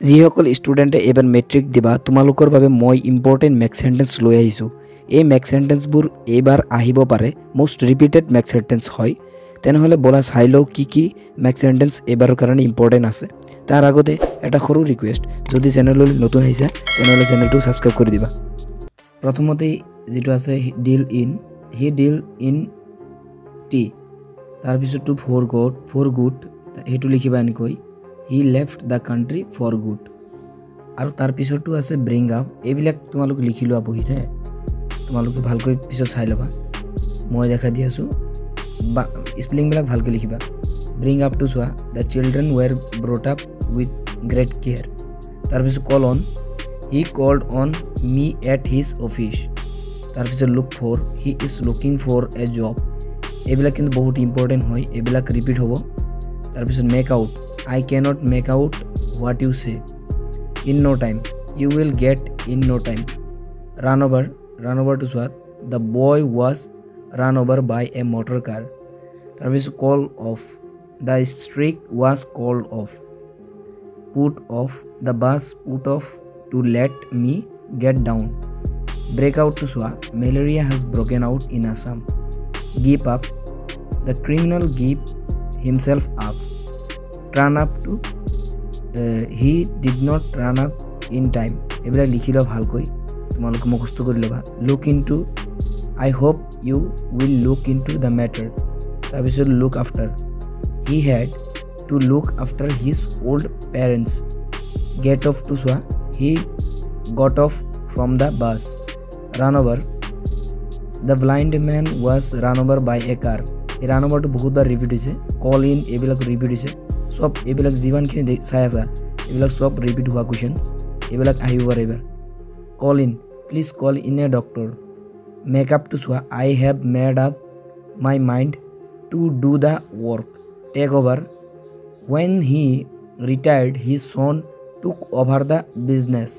যিসকল ষ্টুডেণ্টে এবাৰ মেট্ৰিক দিবা তোমালোকৰ বাবে মই ইম্পৰ্টেণ্ট মেক সেন্টেন্স লৈ আহিছোঁ। এই মেক সেন্টেন্সবোৰ এইবাৰ আহিব পাৰে, মোষ্ট ৰিপিটেড মেক সেন্টেন্স হয়। তেনেহ'লে বলা চাই লওঁ কি মেক সেন্টেন্স এইবাৰৰ কাৰণে ইম্পৰ্টেণ্ট আছে। তাৰ আগতে এটা সৰু ৰিকুৱেষ্ট, যদি চেনেললৈ নতুন আহিছে তেনেহ'লে চেনেলটো ছাবস্ক্ৰাইব কৰি দিবা। প্ৰথমতেই যেটো আছে deal in, he deal in tea. তাৰপিছতটো ফৰ গুড সেইটো লিখিবা এনেকৈ, he left the country for good. আৰু তাৰপিছতটো আছে ব্ৰিং আপ। এইবিলাক তোমালোকে লিখি লোৱা বহিতে, তোমালোকে ভালকৈ পিছত চাই ল'বা। মই দেখা দি আছোঁ বা স্পেলিংবিলাক ভালকৈ লিখিবা। ব্ৰিং আপ টু চোৱা, the children were brought up with great care. তাৰপিছত call on, he called on me at his office. তাৰপিছত look for, he is looking for a job. এইবিলাক কিন্তু বহুত ইম্পৰ্টেণ্ট হয়, এইবিলাক ৰিপিট হ'ব। তাৰপিছত make out, I cannot make out what you say. In no time, you will get in no time. Run over to swat, the boy was run over by a motor car. Tarpiছত call off, the streak was called off. Put off, the bus put off to let me get down. Break out to swat, malaria has broken out in Assam. Give up, the criminal gave himself up. Turn up to, he did not turn up in time. এইবিলাক লিখি লওঁ ভালকৈ, তোমালোকে মুখস্থ কৰি ল'বা। Look into, I hope you will look into the matter. তাৰপিছত look after, he had to look after his old parents. Get off টু চোৱা, he got off from the bus. Run over, the blind man was run over by a car. এই run অভাৰটো বহুতবাৰ repeat হৈছে। কল in এইবিলাক repeat হৈছে। সব এইবিলাক যিমানখিনি চাই আছা এইবিলাক সব ৰিপিট হোৱা কুৱেশ্যনছ, এইবিলাক আহিব পাৰে এইবাৰ। Call in, please call in a doctor. Make up টু চোৱা, I have made up my mind to do the work. Take over, when he retired his son took over the business.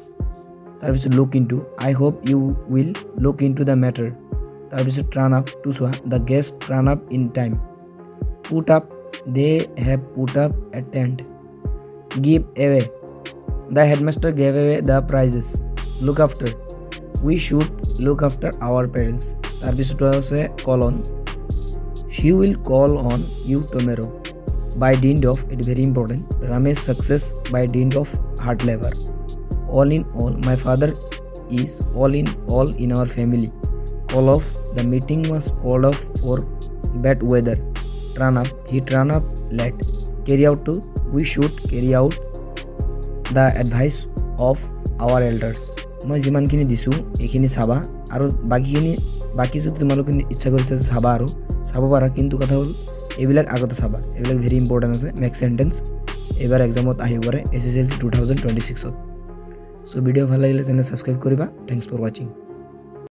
তাৰপিছত look into, I hope you will look into the matter. তাৰপিছত turn up টু চোৱা, the guest turn up in time. Put up, they have put up a tent. Give away, the headmaster gave away the prizes. Look after, we should look after our parents. তাৰপিছত আছে call on, she will call on you tomorrow. By dint of, it very important, Ramesh success by dint of hard labor. All in all, my father is all in our family. Call off, the meeting was called off for bad weather. Turn up, he turn up late. Carry out to, we should carry out the advice of our elders. মই যিমানখিনি দিছোঁ এইখিনি চাবা, আৰু বাকী যদি তোমালোকে ইচ্ছা কৰিছে চাবা আৰু চাব পাৰা, কিন্তু কথা হ'ল এইবিলাক আগতে চাবা। এইবিলাক ভেৰি ইম্পৰ্টেণ্ট আছে মেক সেন্টেন্স, এইবাৰ এক্সামত আহিব পাৰে SSLC 2026ত। চ' ভিডিঅ' ভাল লাগিলে চেনেল ছাবস্ক্ৰাইব কৰিবা। থেংকছ ফৰ ৱাচিং।